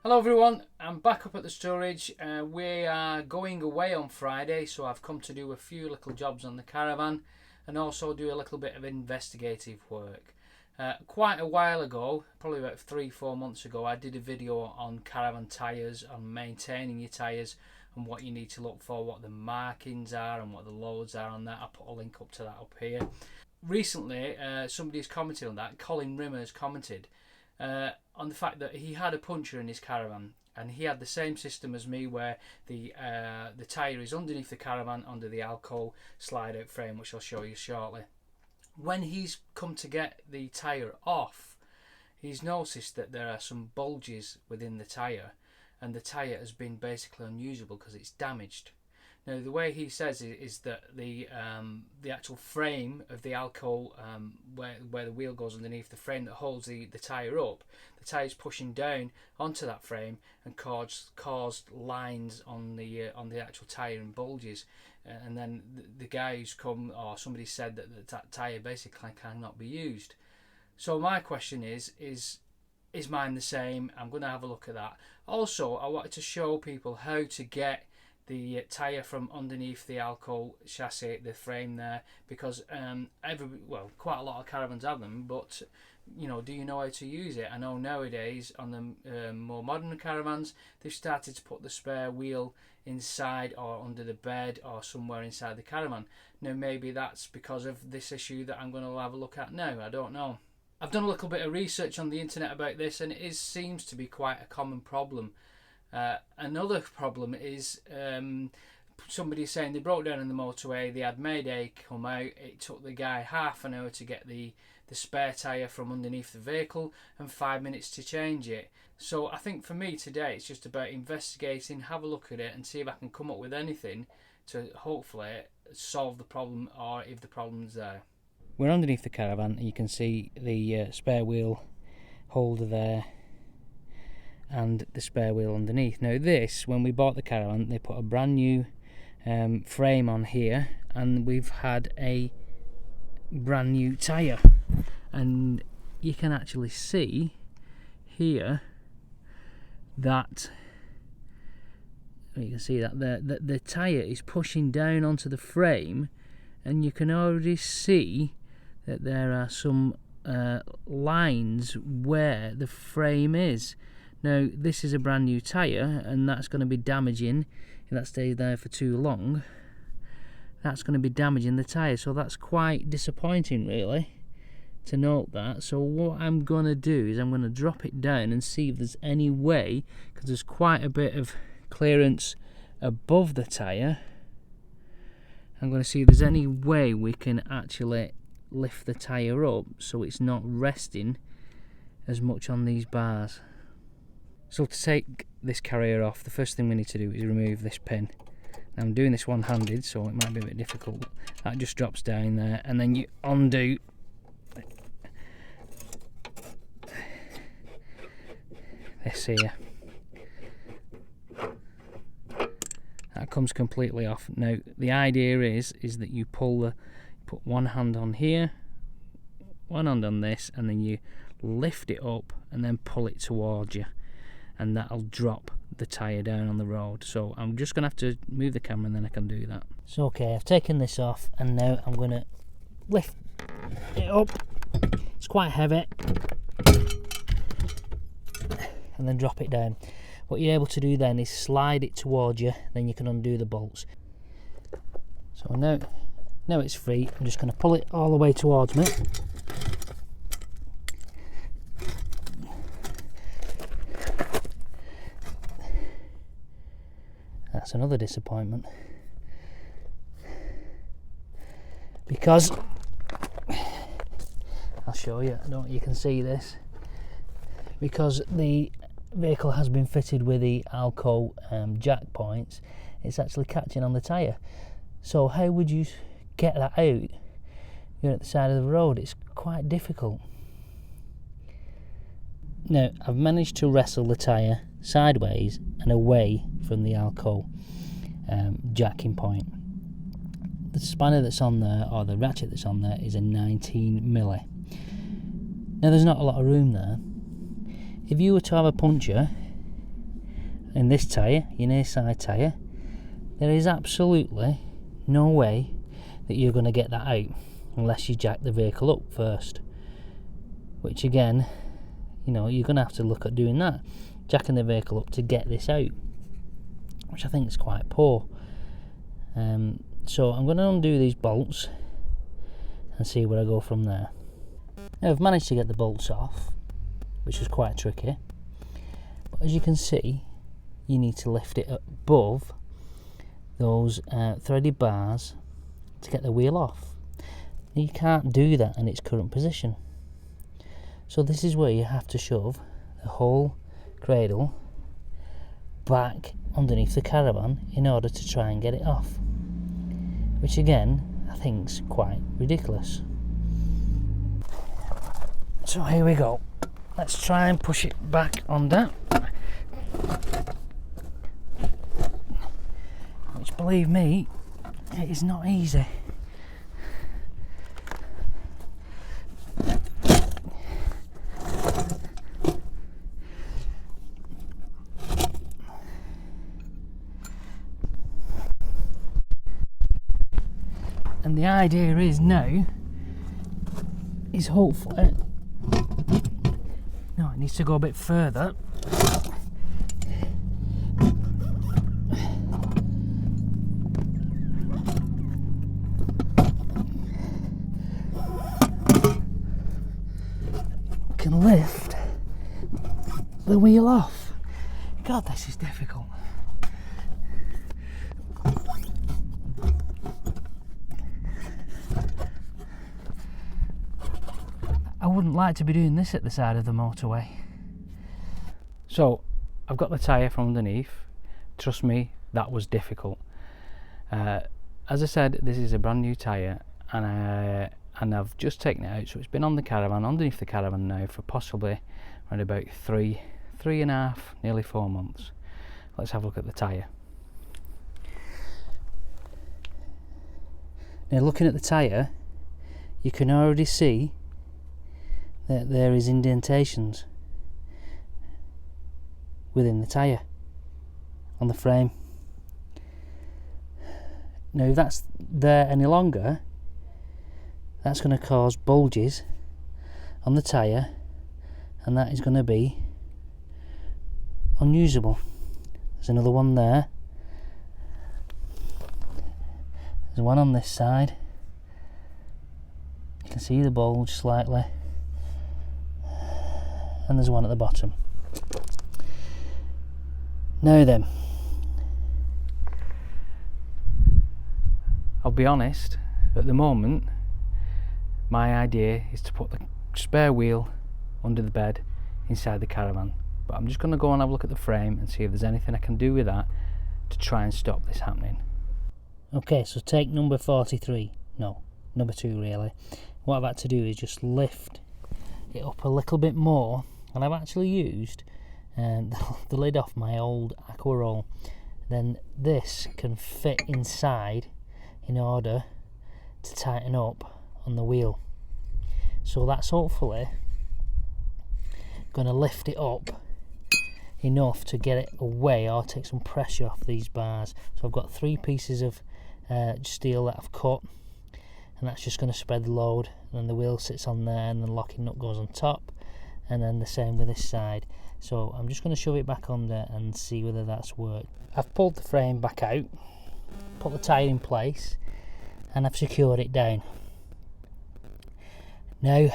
Hello everyone, I'm back up at the storage. We are going away on Friday, so I've come to do a few little jobs on the caravan and also do a little bit of investigative work. Quite a while ago, probably about 3-4 months ago, I did a video on caravan tyres, on maintaining your tyres and what you need to look for, what the markings are and what the loads are on that. I'll put a link up to that up here. Recently, somebody's commented on that. Colin Rimmer has commented on the fact that he had a puncture in his caravan, and he had the same system as me, where the tyre is underneath the caravan under the Alko slide out frame, which I'll show you shortly. When he's come to get the tyre off, he's noticed that there are some bulges within the tyre, and the tyre has been basically unusable because it's damaged. Now, the way he says it is that the actual frame of the Alko, where the wheel goes underneath, the frame that holds the tyre up, the tyre's pushing down onto that frame and caused lines on the actual tyre and bulges. And then the guy who's come, or somebody said that tyre basically cannot be used. So my question is mine the same? I'm going to have a look at that. Also, I wanted to show people how to get the tyre from underneath the Alko chassis, the frame there, because quite a lot of caravans have them, but do you know how to use it? I know nowadays on the more modern caravans, they've started to put the spare wheel inside or under the bed or somewhere inside the caravan. Now maybe that's because of this issue that I'm going to have a look at now. I don't know. I've done a little bit of research on the internet about this, and it seems to be quite a common problem. Another problem is somebody saying they broke down on the motorway, they had Mayday come out, it took the guy half an hour to get the spare tyre from underneath the vehicle and 5 minutes to change it. So I think for me today it's just about investigating, have a look at it and see if I can come up with anything to hopefully solve the problem, or if the problem's there. We're underneath the caravan and you can see the spare wheel holder there and the spare wheel underneath. Now this, when we bought the caravan, they put a brand new frame on here, and we've had a brand new tyre, and you can actually see here that the tyre is pushing down onto the frame, and you can already see that there are some lines where the frame is. Now this is a brand new tyre, and that's going to be damaging, if that stays there for too long, that's going to be damaging the tyre. So that's quite disappointing really to note that. So what I'm going to do is I'm going to drop it down and see if there's any way, because there's quite a bit of clearance above the tyre. I'm going to see if there's any way we can actually lift the tyre up so it's not resting as much on these bars. So to take this carrier off, the first thing we need to do is remove this pin. Now I'm doing this one-handed, so it might be a bit difficult. That just drops down there, and then you undo this here. That comes completely off. Now the idea is that you put one hand on here, one hand on this, and then you lift it up and then pull it towards you, and that'll drop the tyre down on the road. So I'm just going to have to move the camera and then I can do that. So okay, I've taken this off, and now I'm going to lift it up. It's quite heavy, and then drop it down. What you're able to do then is slide it towards you, then you can undo the bolts. So now it's free. I'm just going to pull it all the way towards me. That's another disappointment, because I'll show you, I don't know if you can see this, because the vehicle has been fitted with the Alko jack points, it's actually catching on the tyre. So how would you get that out? You're at the side of the road, it's quite difficult. Now I've managed to wrestle the tyre sideways and away from the Alko jacking point. The spanner that's on there, or the ratchet that's on there, is a 19mm. Now there's not a lot of room there. If you were to have a puncture, in this tyre, your near side tyre, there is absolutely no way that you're going to get that out unless you jack the vehicle up first, which again, you know, you're going to have to look at doing that, jacking the vehicle up to get this out, which I think is quite poor. So I'm going to undo these bolts and see where I go from there. Now I've managed to get the bolts off, which was quite tricky, but as you can see, you need to lift it above those threaded bars to get the wheel off. Now, you can't do that in its current position, so this is where you have to shove the whole cradle back underneath the Caravan in order to try and get it off, which again I think is quite ridiculous. So here we go, let's try and push it back under, which, believe me, it is not easy. And the idea is now, is hopefully, no, it needs to go a bit further. Can lift the wheel off. God, this is difficult. I wouldn't like to be doing this at the side of the motorway. So I've got the tyre from underneath. Trust me, that was difficult. As I said, this is a brand new tyre, and I've just taken it out, so it's been on the Caravan, underneath the Caravan now for possibly around about 3.5, nearly 4 months. Let's have a look at the tyre. Now, looking at the tyre, you can already see that there is indentations within the tyre on the frame. Now, if that's there any longer, that's going to cause bulges on the tyre, and that is going to be unusable. There's another one there. There's one on this side. You can see the bulge slightly. And there's one at the bottom. Now then, I'll be honest, at the moment my idea is to put the spare wheel under the bed inside the Caravan, but I'm just going to go and have a look at the frame and see if there's anything I can do with that to try and stop this happening. Okay, so take number 43, no, number 2 really. What I've had to do is just lift it up a little bit more, and I've actually used the lid off my old Aqua roll. Then this can fit inside in order to tighten up on the wheel. So that's hopefully going to lift it up enough to get it away or take some pressure off these bars. So I've got 3 pieces of steel that I've cut, and that's just going to spread the load, and then the wheel sits on there, and the locking nut goes on top, and then the same with this side. So I'm just going to shove it back under and see whether that's worked. I've pulled the frame back out, put the tyre in place, and I've secured it down. Now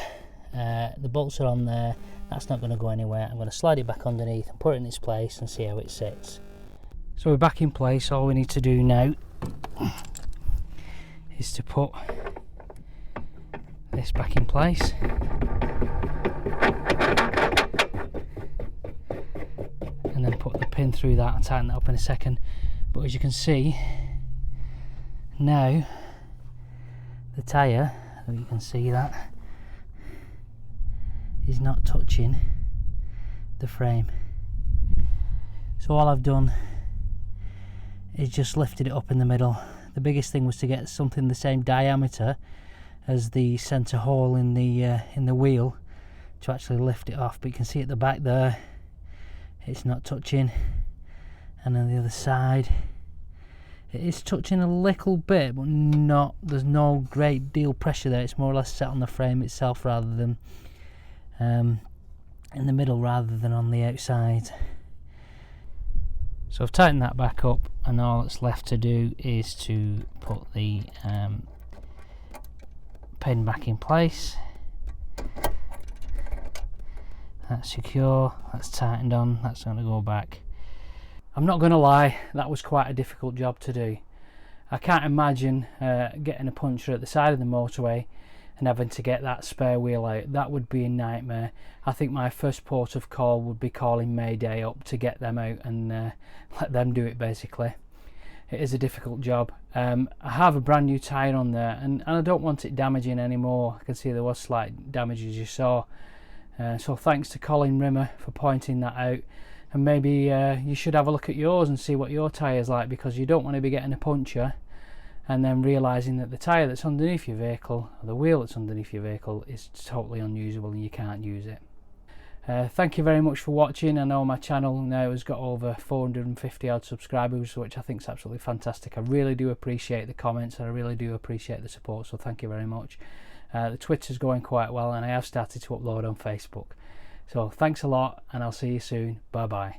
the bolts are on there, that's not going to go anywhere. I'm going to slide it back underneath and put it in its place and see how it sits. So we're back in place. All we need to do now is to put this back in place. And then put the pin through that and tighten that up in a second. But as you can see, now the tyre, you can see that, is not touching the frame. So all I've done is just lifted it up in the middle. The biggest thing was to get something the same diameter as the centre hole in the wheel to actually lift it off, but you can see at the back there it's not touching, and on the other side it is touching a little bit, but not, there's no great deal pressure there. It's more or less set on the frame itself rather than in the middle rather than on the outside. So I've tightened that back up, and all that's left to do is to put the pin back in place. That's secure, that's tightened on, that's going to go back. I'm not going to lie, that was quite a difficult job to do. I can't imagine getting a puncture at the side of the motorway and having to get that spare wheel out. That would be a nightmare. I think my first port of call would be calling Mayday up to get them out and let them do it basically. It is a difficult job. I have a brand new tyre on there, and I don't want it damaging anymore. I can see there was slight damage as you saw. So thanks to Colin Rimmer for pointing that out. And maybe you should have a look at yours and see what your tyre's like, because you don't want to be getting a puncture and then realising that the tyre that's underneath your vehicle, or the wheel that's underneath your vehicle, is totally unusable and you can't use it. Thank you very much for watching. I know my channel now has got over 450 odd subscribers, which I think is absolutely fantastic. I really do appreciate the comments and I really do appreciate the support, so thank you very much. The Twitter's going quite well, and I have started to upload on Facebook. So thanks a lot, and I'll see you soon. Bye bye.